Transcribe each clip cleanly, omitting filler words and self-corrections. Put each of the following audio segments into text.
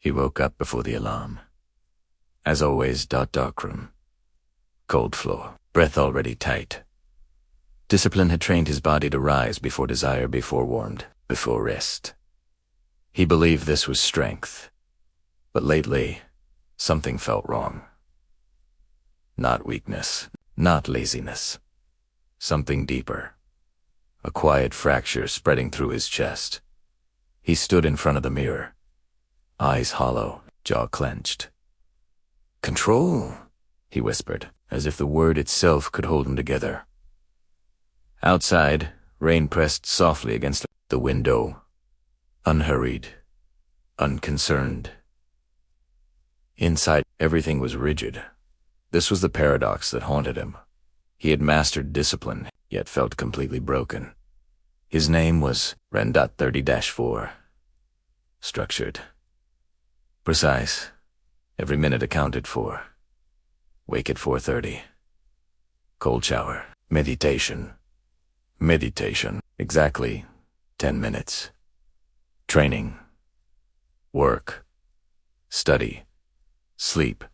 He woke up before the alarm. As always, dark room. Cold floor, breath already tight. Discipline had trained his body to rise before desire, be forewarned, before rest. He believed this was strength. But lately, something felt wrong. Not weakness, not laziness. Something deeper. A quiet fracture spreading through his chest. He stood in front of the mirror. Eyes hollow, jaw clenched. "Control," he whispered, as if the word itself could hold him together. Outside, rain pressed softly against the window. Unhurried, unconcerned. Inside, everything was rigid. This was the paradox that haunted him. He had mastered discipline, yet felt completely broken. His name was Ren.30-4. Structured. Precise. Every minute accounted for. Wake at 4:30. Cold shower. Meditation. Meditation. Exactly 10 minutes. Training. Work. Study. Sleep.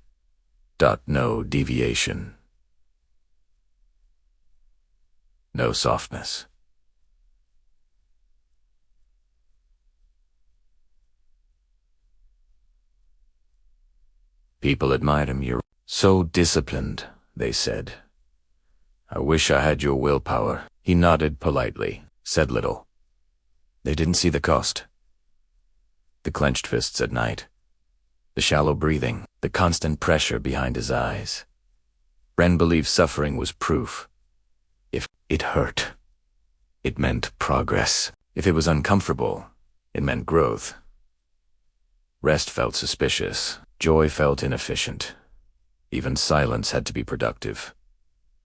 No deviation. No softness. People admired him. "You're so disciplined," they said. "I wish I had your willpower." He nodded politely, said little. They didn't see the cost. The clenched fists at night. The shallow breathing, the constant pressure behind his eyes. Ren believed suffering was proof. If it hurt, it meant progress. If it was uncomfortable, it meant growth. Rest felt suspicious. Joy felt inefficient. Even silence had to be productive.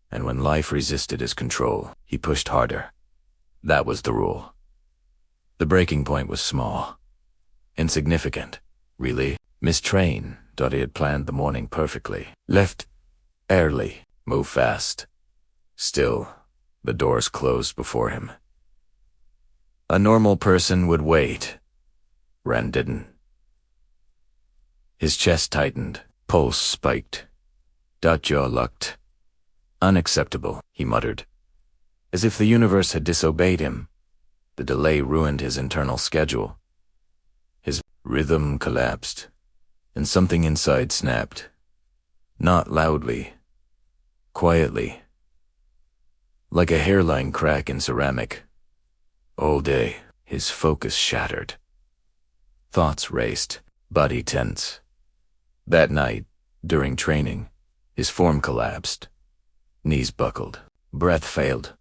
And when life resisted his control, he pushed harder. That was the rule. The breaking point was small. Insignificant, really. Miss Train thought he had planned the morning perfectly. Left early, move fast. Still, the doors closed before him. A normal person would wait. Ren didn't. His chest tightened, pulse spiked. Jaw locked. "Unacceptable," he muttered. As if the universe had disobeyed him. The delay ruined his internal schedule. His rhythm collapsed, and something inside snapped. Not loudly. Quietly. Like a hairline crack in ceramic. All day, his focus shattered. Thoughts raced, body tense. That night, during training, his form collapsed. Knees buckled. Breath failed.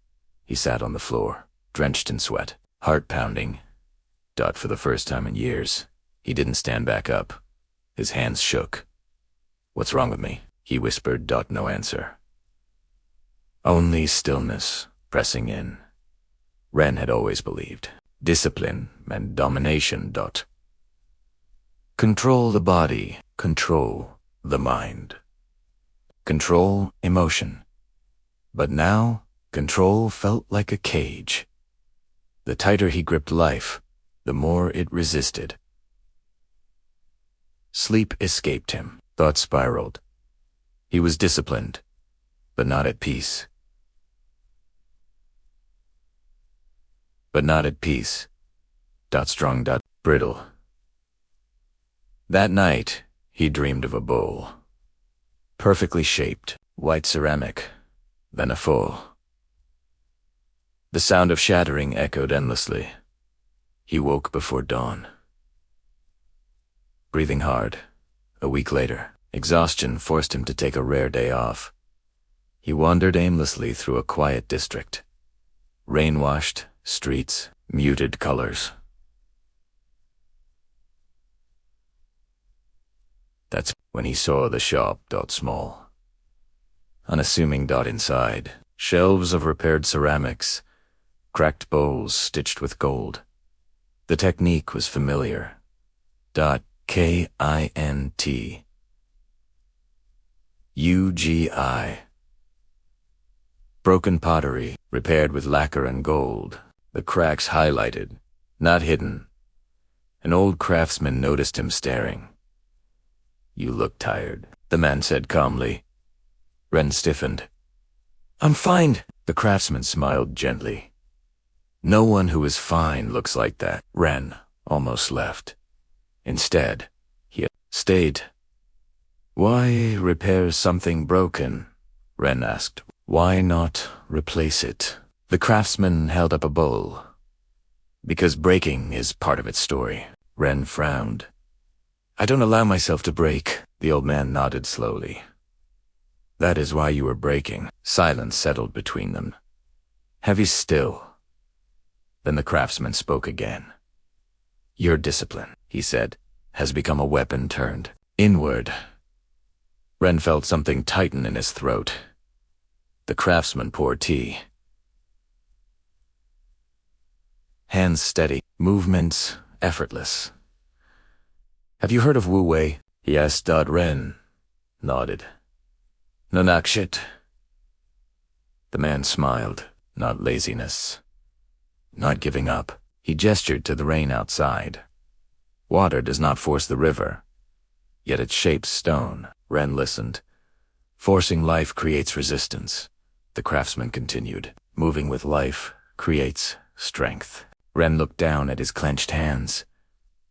He sat on the floor, drenched in sweat, heart pounding. For the first time in years, he didn't stand back up. His hands shook. "What's wrong with me?" he whispered. No answer. Only stillness, pressing in. Ren had always believed. Discipline meant domination. Control the body, control the mind. Control emotion. But now, control felt like a cage. The tighter he gripped life, the more it resisted. Sleep escaped him. Thoughts spiraled. He was disciplined, but not at peace. Strong. Brittle. That night, he dreamed of a bowl. Perfectly shaped, white ceramic, then a fall. The sound of shattering echoed endlessly. He woke before dawn. Breathing hard. A week later, exhaustion forced him to take a rare day off. He wandered aimlessly through a quiet district. Rain-washed streets, muted colors. That's when he saw the shop. Small. Unassuming. Inside, shelves of repaired ceramics, cracked bowls stitched with gold. The technique was familiar. Kintsugi. Broken pottery, repaired with lacquer and gold, the cracks highlighted, not hidden. An old craftsman noticed him staring, You look tired, the man said calmly. Ren stiffened. I'm fine. The craftsman smiled gently. No one who is fine looks like that. Ren almost left. Instead, he stayed. Why repair something broken? Ren asked. Why not replace it? The craftsman held up a bowl. Because breaking is part of its story. Ren frowned. I don't allow myself to break. The old man nodded slowly. That is why you were breaking. Silence settled between them. Heavy still. Then the craftsman spoke again. Your discipline, he said, has become a weapon turned inward. Ren felt something tighten in his throat. The craftsman poured tea. Hands steady, movements effortless. Have you heard of Wu Wei? He asked. Ren nodded. Nanakshit. The man smiled, not laziness. Not giving up. He gestured to the rain outside. Water does not force the river, yet it shapes stone. Ren listened. Forcing life creates resistance. The craftsman continued. Moving with life creates strength. Ren looked down at his clenched hands.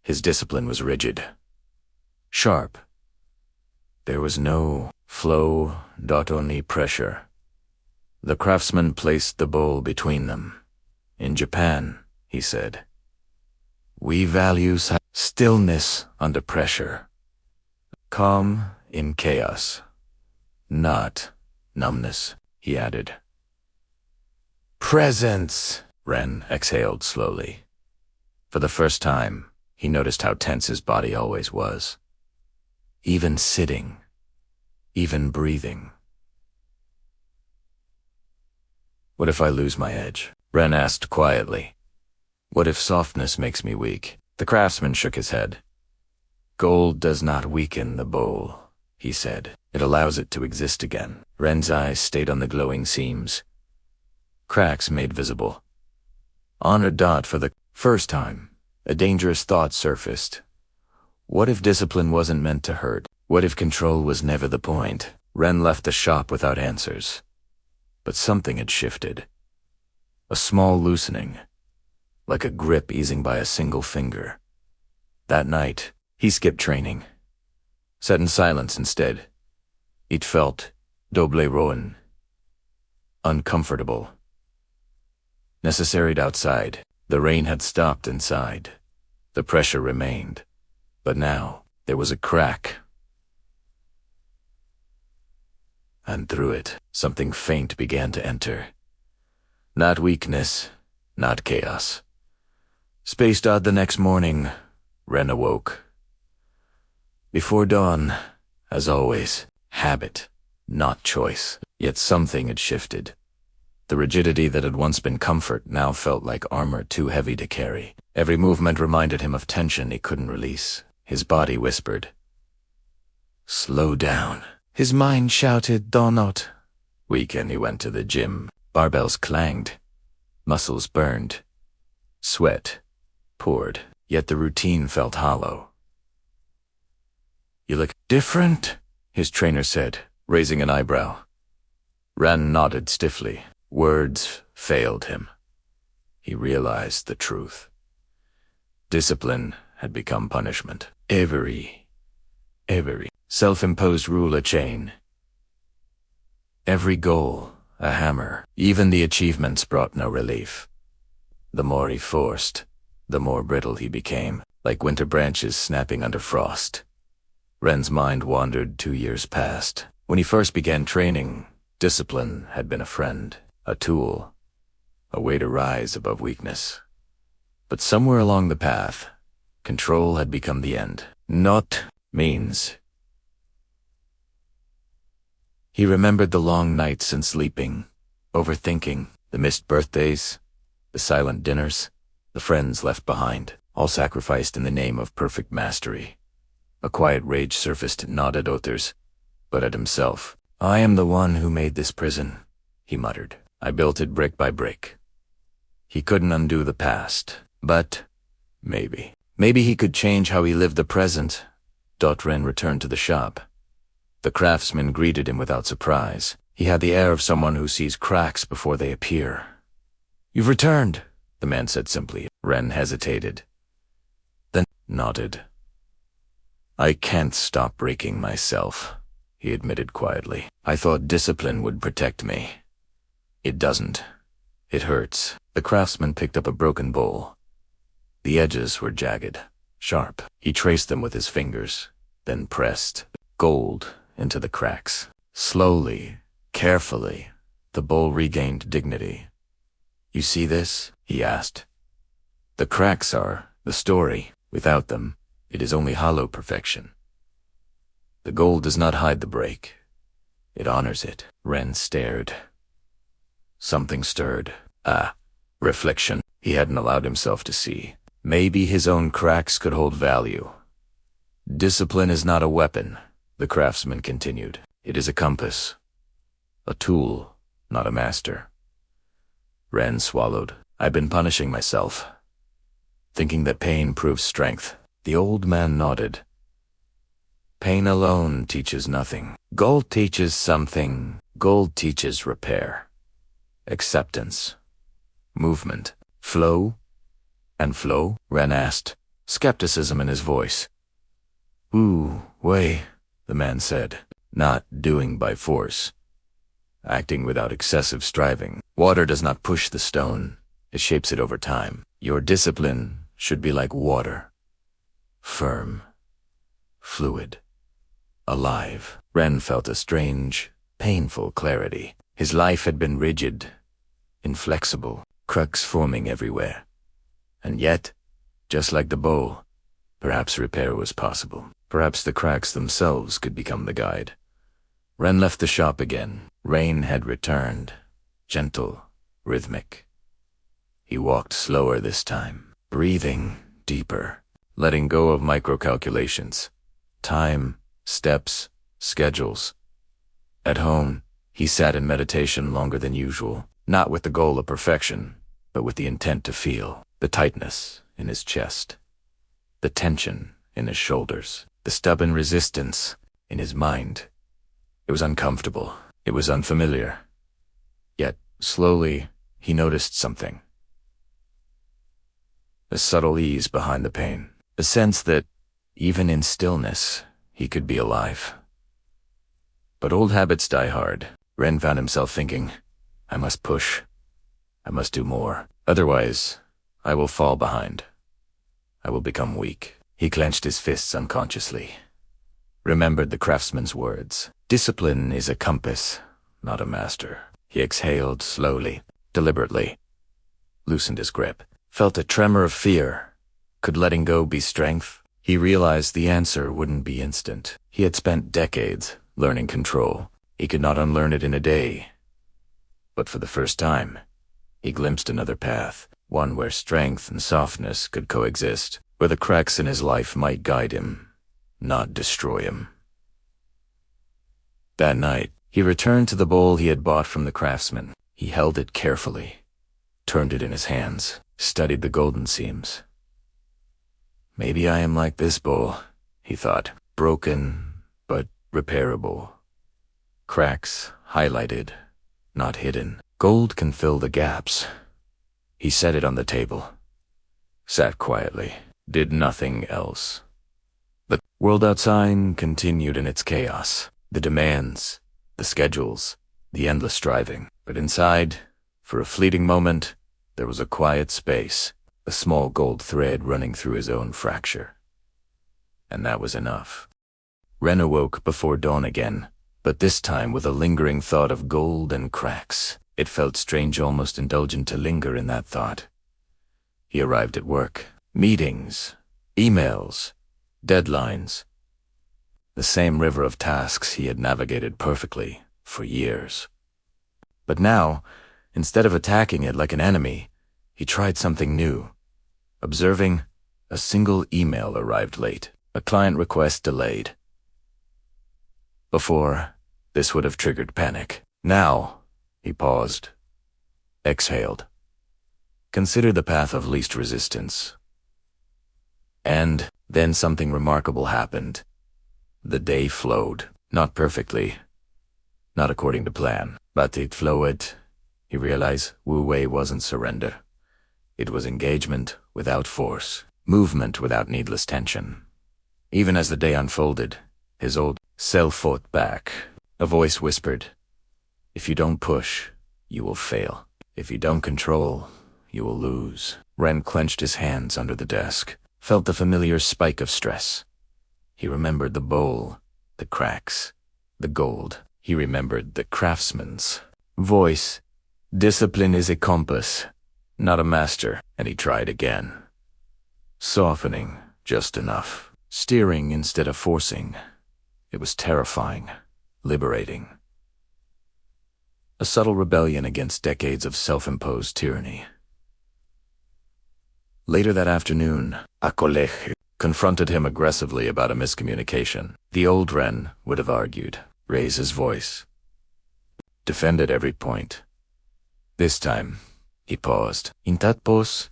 His discipline was rigid. Sharp. There was no flow, only pressure. The craftsman placed the bowl between them. In Japan, he said, we value stillness under pressure. Calm in chaos. Not numbness, he added. Presence, Ren exhaled slowly. For the first time, he noticed how tense his body always was. Even sitting, even breathing. What if I lose my edge? Ren asked quietly. What if softness makes me weak? The craftsman shook his head. Gold does not weaken the bowl, he said. It allows it to exist again. Ren's eyes stayed on the glowing seams. Cracks made visible. Honored for the first time, a dangerous thought surfaced. What if discipline wasn't meant to hurt? What if control was never the point? Ren left the shop without answers. But something had shifted. A small loosening, like a grip easing by a single finger. That night, he skipped training. Sat in silence instead. It felt doble roen. Uncomfortable. Necessaried outside. The rain had stopped inside. The pressure remained. But now, there was a crack. And through it, something faint began to enter. Not weakness, not chaos. Spaced out the next morning, Ren awoke. Before dawn, as always, habit, not choice. Yet something had shifted. The rigidity that had once been comfort now felt like armor too heavy to carry. Every movement reminded him of tension he couldn't release. His body whispered, slow down. His mind shouted, do not. Weekend he went to the gym. Barbells clanged. Muscles burned. Sweat poured. Yet the routine felt hollow. You look different, his trainer said, raising an eyebrow. Ren nodded stiffly. Words failed him. He realized the truth. Discipline had become punishment. Every self-imposed rule a chain. Every goal a hammer. Even the achievements brought no relief. The more he forced, the more brittle he became, like winter branches snapping under frost. Ren's mind wandered 2 years past. When he first began training, discipline had been a friend, a tool, a way to rise above weakness. But somewhere along the path, control had become the end. Not means. He remembered the long nights and sleeping, overthinking, the missed birthdays, the silent dinners, the friends left behind, all sacrificed in the name of perfect mastery. A quiet rage surfaced not at others, but at himself. I am the one who made this prison, he muttered. I built it brick by brick. He couldn't undo the past, but maybe he could change how he lived the present. Ren returned to the shop. The craftsman greeted him without surprise. He had the air of someone who sees cracks before they appear. "You've returned," the man said simply. Ren hesitated, then nodded. "I can't stop breaking myself," he admitted quietly. "I thought discipline would protect me. It doesn't. It hurts." The craftsman picked up a broken bowl. The edges were jagged, sharp. He traced them with his fingers, then pressed gold into the cracks. Slowly, carefully, the bowl regained dignity. "You see this?" he asked. "The cracks are the story. Without them, it is only hollow perfection. The gold does not hide the break. It honors it." Ren stared. Something stirred. Reflection he hadn't allowed himself to see. Maybe his own cracks could hold value. "Discipline is not a weapon," the craftsman continued. "It is a compass. A tool, not a master." Ren swallowed. "I've been punishing myself, thinking that pain proves strength." The old man nodded. "Pain alone teaches nothing. Gold teaches something. Gold teaches repair, acceptance, movement." "Flow? And flow?" Ren asked, skepticism in his voice. Way," the man said. "Not doing by force. Acting without excessive striving. Water does not push the stone. It shapes it over time. Your discipline should be like water. Firm, fluid, alive." Ren felt a strange, painful clarity. His life had been rigid, inflexible, cracks forming everywhere. And yet, just like the bowl, perhaps repair was possible. Perhaps the cracks themselves could become the guide. Ren left the shop again. Rain had returned, gentle, rhythmic. He walked slower this time, breathing deeper, letting go of micro-calculations, time, steps, schedules. At home, he sat in meditation longer than usual, not with the goal of perfection, but with the intent to feel the tightness in his chest, the tension in his shoulders, the stubborn resistance in his mind. It was uncomfortable. It was unfamiliar. Yet, slowly, he noticed something. A subtle ease behind the pain. A sense that, even in stillness, he could be alive. But old habits die hard. Ren found himself thinking, "I must push. I must do more. Otherwise, I will fall behind. I will become weak." He clenched his fists unconsciously. Remembered the craftsman's words. Discipline is a compass, not a master. He exhaled slowly, deliberately, loosened his grip, felt a tremor of fear. Could letting go be strength? He realized the answer wouldn't be instant. He had spent decades learning control. He could not unlearn it in a day. But for the first time, he glimpsed another path, one where strength and softness could coexist, where the cracks in his life might guide him, not destroy him. That night, he returned to the bowl he had bought from the craftsman. He held it carefully, turned it in his hands, studied the golden seams. "Maybe I am like this bowl," he thought, "broken, but repairable. Cracks highlighted, not hidden. Gold can fill the gaps." He set it on the table, sat quietly, did nothing else. The world outside continued in its chaos. The demands, the schedules, the endless striving. But inside, for a fleeting moment, there was a quiet space, a small gold thread running through his own fracture. And that was enough. Ren awoke before dawn again, but this time with a lingering thought of gold and cracks. It felt strange, almost indulgent, to linger in that thought. He arrived at work. Meetings, emails, deadlines. The same river of tasks he had navigated perfectly for years. But now, instead of attacking it like an enemy, he tried something new. Observing, a single email arrived late, a client request delayed. Before, this would have triggered panic. Now, he paused, exhaled. Consider the path of least resistance. And then something remarkable happened. The day flowed, not perfectly, not according to plan, but it flowed. He realized Wu Wei wasn't surrender. It was engagement without force, movement without needless tension. Even as the day unfolded, his old self fought back. A voice whispered, "If you don't push, you will fail. If you don't control, you will lose." Ren clenched his hands under the desk, felt the familiar spike of stress. He remembered the bowl, the cracks, the gold. He remembered the craftsman's voice. "Discipline is a compass, not a master." And he tried again. Softening just enough, steering instead of forcing. It was terrifying, liberating. A subtle rebellion against decades of self-imposed tyranny. Later that afternoon, Aiko confronted him aggressively about a miscommunication. The old Ren would have argued, raised his voice, defended every point. This time, he paused. In that pause,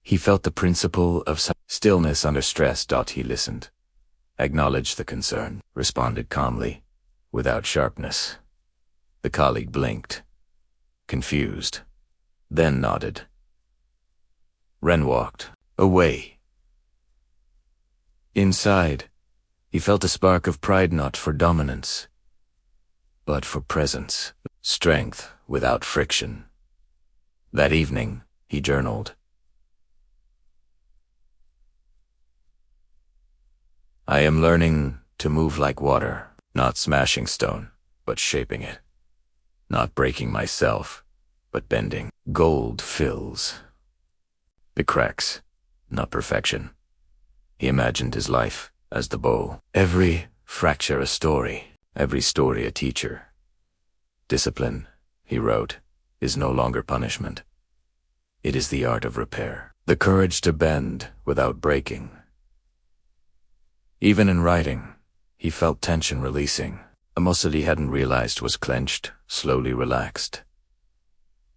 he felt the principle of stillness under stress. He listened, acknowledged the concern, responded calmly, without sharpness. The colleague blinked, confused, then nodded. Ren walked away. Inside, he felt a spark of pride, not for dominance, but for presence, strength without friction. That evening, he journaled. "I am learning to move like water, not smashing stone, but shaping it. Not breaking myself, but bending. Gold fills the cracks, not perfection." He imagined his life as the bowl. Every fracture a story, every story a teacher. "Discipline," he wrote, "is no longer punishment. It is the art of repair, the courage to bend without breaking." Even in writing, he felt tension releasing. A muscle he hadn't realized was clenched, slowly relaxed.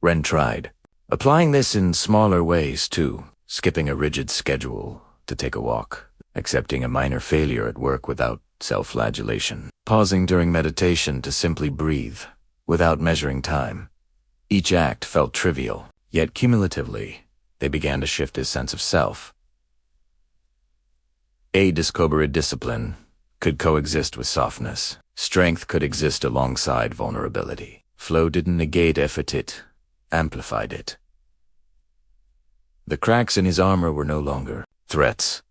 Ren tried, applying this in smaller ways too, skipping a rigid schedule to take a walk, accepting a minor failure at work without self-flagellation, pausing during meditation to simply breathe, without measuring time. Each act felt trivial, yet cumulatively, they began to shift his sense of self. A discovered discipline could coexist with softness. Strength could exist alongside vulnerability. Flow didn't negate effort, it amplified it. The cracks in his armor were no longer threats.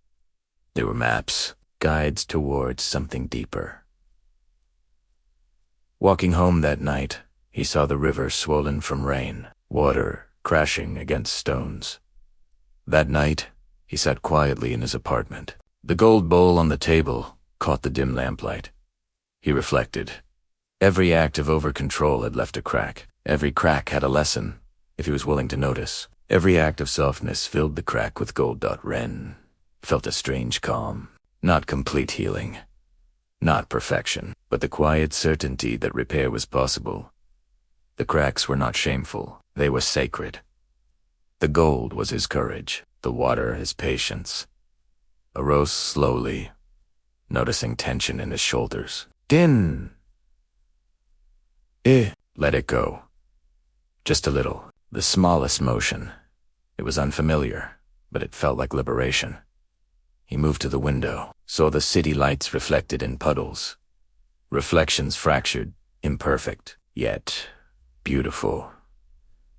They were maps, guides towards something deeper. Walking home that night, he saw the river swollen from rain, water crashing against stones. That night, he sat quietly in his apartment. The gold bowl on the table caught the dim lamplight. He reflected. Every act of over-control had left a crack. Every crack had a lesson, if he was willing to notice. Every act of softness filled the crack with gold. Ren felt a strange calm. Not complete healing, not perfection, but the quiet certainty that repair was possible. The cracks were not shameful, they were sacred. The gold was his courage, the water his patience. Arose slowly, noticing tension in his shoulders. Din! Let it go. Just a little, the smallest motion. It was unfamiliar, but it felt like liberation. He moved to the window, saw the city lights reflected in puddles. Reflections fractured, imperfect, yet beautiful.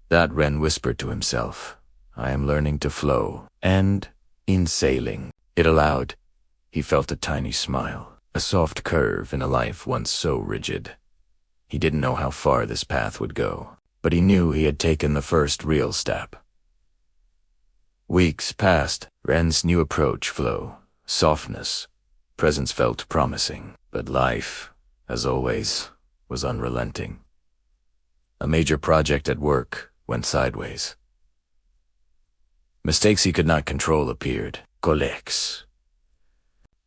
That Ren whispered to himself, "I am learning to flow," and, in sailing, it allowed. He felt a tiny smile, a soft curve in a life once so rigid. He didn't know how far this path would go, but he knew he had taken the first real step. Weeks passed. Ren's new approach, flow, softness, presence felt promising, but life, as always, was unrelenting. A major project at work went sideways. Mistakes he could not control appeared. Colleagues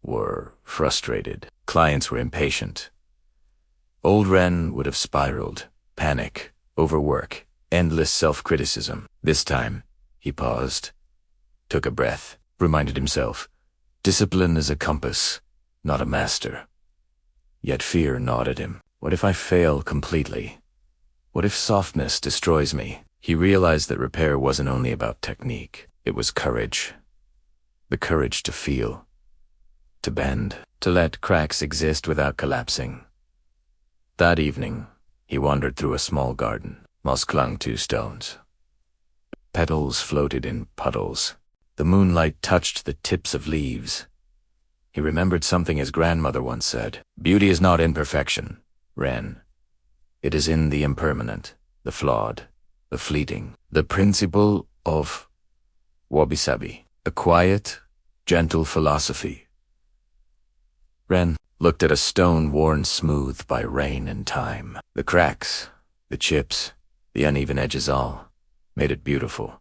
were frustrated. Clients were impatient. Old Ren would have spiraled. Panic, overwork, endless self-criticism. This time, he paused, took a breath, reminded himself, discipline is a compass, not a master. Yet fear gnawed at him. What if I fail completely? What if softness destroys me? He realized that repair wasn't only about technique. It was courage. The courage to feel, to bend, to let cracks exist without collapsing. That evening, he wandered through a small garden. Moss clung to stones. Petals floated in puddles. The moonlight touched the tips of leaves. He remembered something his grandmother once said. Beauty is not in perfection, Ren. It is in the impermanent, the flawed, the fleeting. The principle of wabi-sabi, a quiet, gentle philosophy. Ren looked at a stone worn smooth by rain and time. The cracks, the chips, the uneven edges all made it beautiful.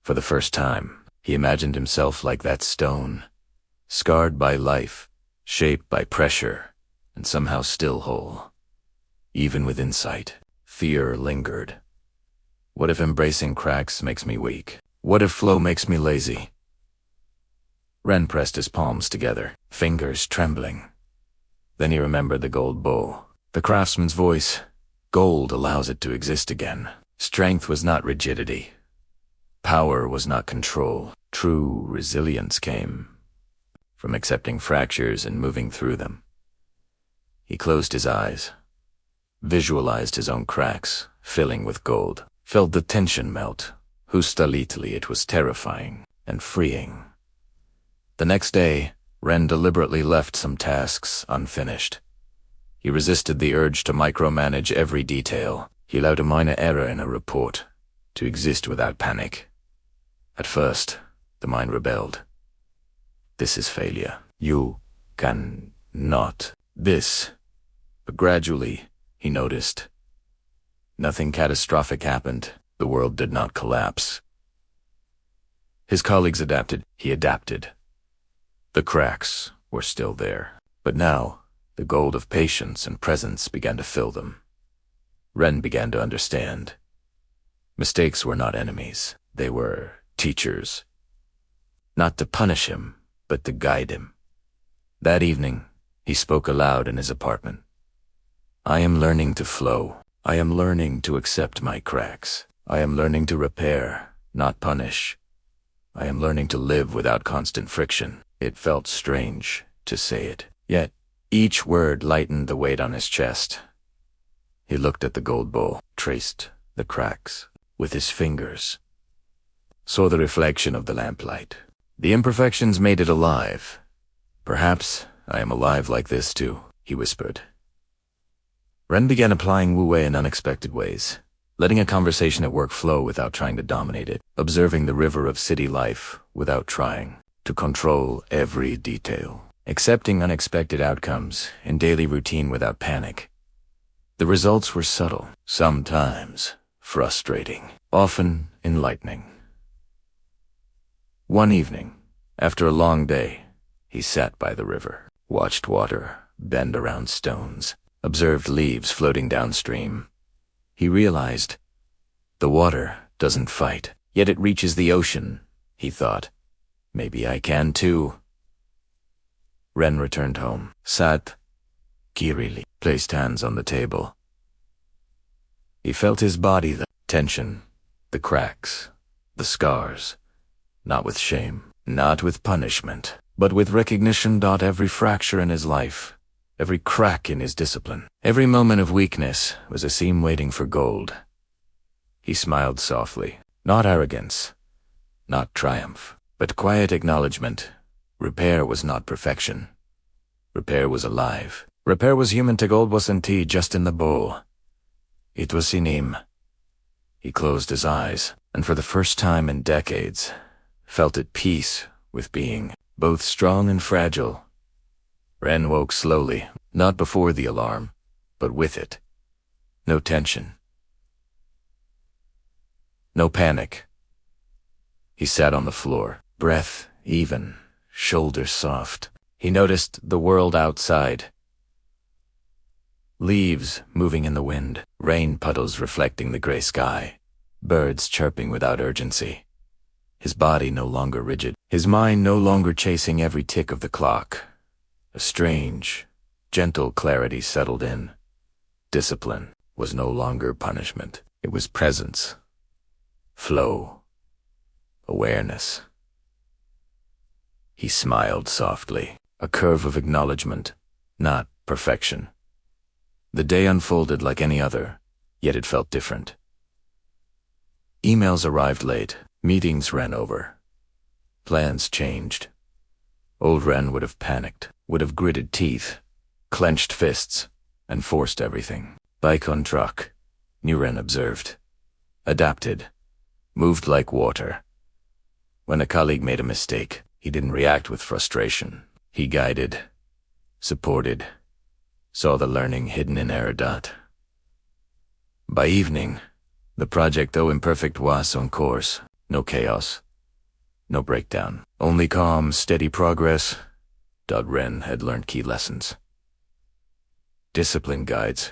For the first time, he imagined himself like that stone, scarred by life, shaped by pressure, and somehow still whole. Even with insight, fear lingered. What if embracing cracks makes me weak? What if flow makes me lazy? Ren pressed his palms together, fingers trembling. Then he remembered the gold bowl. The craftsman's voice. Gold allows it to exist again. Strength was not rigidity. Power was not control. True resilience came from accepting fractures and moving through them. He closed his eyes, visualized his own cracks, filling with gold, felt the tension melt. Hustalitli, it was terrifying and freeing. The next day, Ren deliberately left some tasks unfinished. He resisted the urge to micromanage every detail. He allowed a minor error in a report to exist without panic. At first, the mind rebelled. This is failure. You can not. This. But gradually, he noticed. Nothing catastrophic happened. The world did not collapse. His colleagues adapted. He adapted. The cracks were still there. But now, the gold of patience and presence began to fill them. Ren began to understand. Mistakes were not enemies. They were teachers. Not to punish him, but to guide him. That evening, he spoke aloud in his apartment. I am learning to flow. I am learning to accept my cracks. I am learning to repair, not punish. I am learning to live without constant friction. It felt strange to say it, yet each word lightened the weight on his chest. He looked at the gold bowl, traced the cracks with his fingers, saw the reflection of the lamplight. The imperfections made it alive. Perhaps I am alive like this too, he whispered. Ren began applying Wu Wei in unexpected ways, letting a conversation at work flow without trying to dominate it, observing the river of city life without trying to control every detail, accepting unexpected outcomes in daily routine without panic. The results were subtle, sometimes frustrating, often enlightening. One evening, after a long day, he sat by the river, watched water bend around stones, observed leaves floating downstream. He realized, the water doesn't fight, yet it reaches the ocean, he thought. Maybe I can too. Ren returned home, sat, Kirili placed hands on the table. He felt his body, the tension, the cracks, the scars, not with shame, not with punishment, but with recognition. Every fracture in his life, every crack in his discipline, every moment of weakness was a seam waiting for gold. He smiled softly, not arrogance, not triumph, but quiet acknowledgement. Repair was not perfection. Repair was alive. Repair was human. To gold wasn't tea just in the bowl. It was in him. He closed his eyes, and for the first time in decades, felt at peace with being both strong and fragile. Ren woke slowly, not before the alarm, but with it. No tension. No panic. He sat on the floor, breath even, shoulders soft. He noticed the world outside. Leaves moving in the wind, rain puddles reflecting the gray sky, birds chirping without urgency. His body no longer rigid, his mind no longer chasing every tick of the clock. A strange, Gentle clarity settled in. Discipline was no longer punishment. It was presence, flow, awareness. He smiled softly, a curve of acknowledgement, not perfection. The day unfolded like any other, yet it felt different. Emails arrived late, meetings ran over. Plans changed. Old Ren would have panicked, would have gritted teeth, clenched fists, and forced everything. Bike on truck, new Ren observed. Adapted, moved like water. When a colleague made a mistake, he didn't react with frustration. He guided, supported, saw the learning hidden in error. By evening, the project, though imperfect, was on course. No chaos, no breakdown. Only calm, steady progress. Ren had learned key lessons. Discipline guides.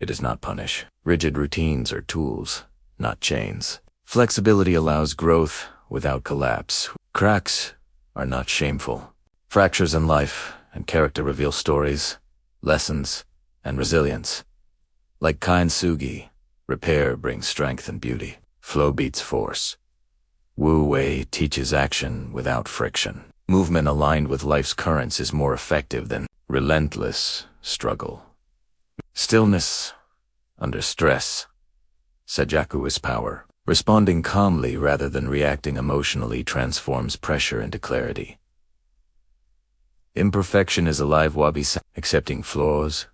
It does not punish. Rigid routines are tools, not chains. Flexibility allows growth without collapse. Cracks are not shameful. Fractures in life and character reveal stories, lessons, and resilience. Like Kintsugi, repair brings strength and beauty. Flow beats force. Wu Wei teaches action without friction. Movement aligned with life's currents is more effective than relentless struggle. Stillness under stress. Sajaku is power. Responding calmly rather than reacting emotionally transforms pressure into clarity. Imperfection is a live wabi. Accepting flaws,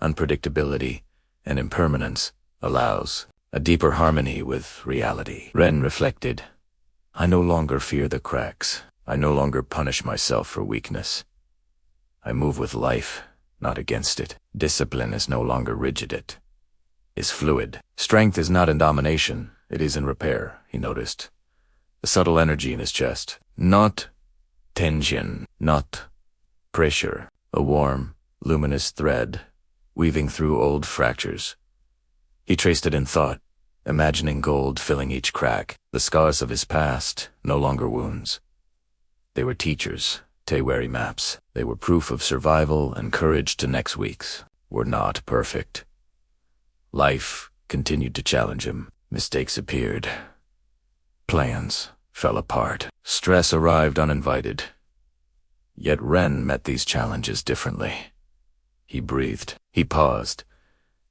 unpredictability, and impermanence allows a deeper harmony with reality. Ren reflected, I no longer fear the cracks. I no longer punish myself for weakness. I move with life, not against it. Discipline is no longer rigid. It is fluid. Strength is not in domination. It is in repair, he noticed. A subtle energy in his chest. Not tension, not pressure. A warm, luminous thread, weaving through old fractures. He traced it in thought, imagining gold filling each crack. The scars of his past, no longer wounds. They were teachers, Tewari maps. They were proof of survival and courage to next week's. Were not perfect. Life continued to challenge him. Mistakes appeared. Plans fell apart. Stress arrived uninvited. Yet Ren met these challenges differently. He breathed. He paused.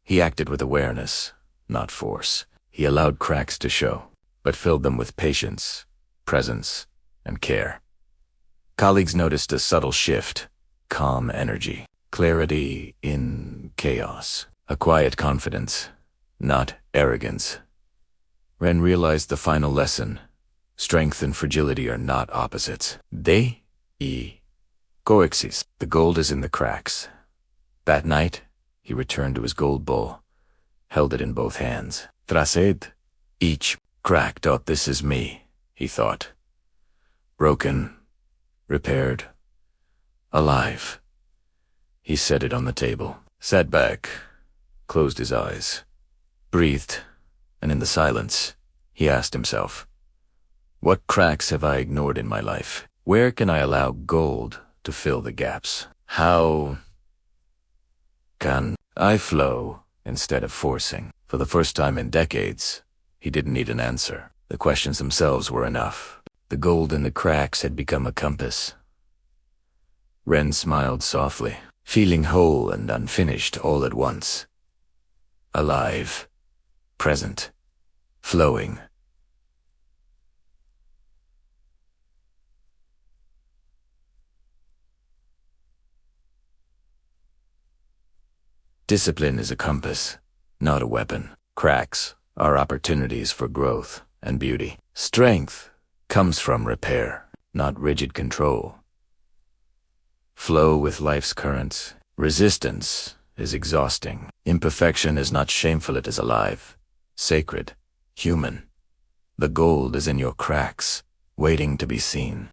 He acted with awareness, not force. He allowed cracks to show, but filled them with patience, presence, and care. Colleagues noticed a subtle shift, calm energy, clarity in chaos, a quiet confidence, not arrogance. Ren realized the final lesson. Strength and fragility are not opposites. They coexist. The gold is in the cracks. That night, he returned to his gold bowl, held it in both hands. Traced. Each crack. This is me, he thought. Broken, repaired, alive. He set it on the table, sat back, closed his eyes, breathed, and in the silence, he asked himself, what cracks have I ignored in my life? Where can I allow gold to fill the gaps? How can I flow instead of forcing? For the first time in decades, he didn't need an answer. The questions themselves were enough. The gold in the cracks had become a compass. Ren smiled softly, feeling whole and unfinished all at once. Alive, present, flowing. Discipline is a compass, not a weapon. Cracks are opportunities for growth and beauty. Strength comes from repair, not rigid control. Flow with life's currents. Resistance is exhausting. Imperfection is not shameful, it is alive, sacred, human. The gold is in your cracks, waiting to be seen.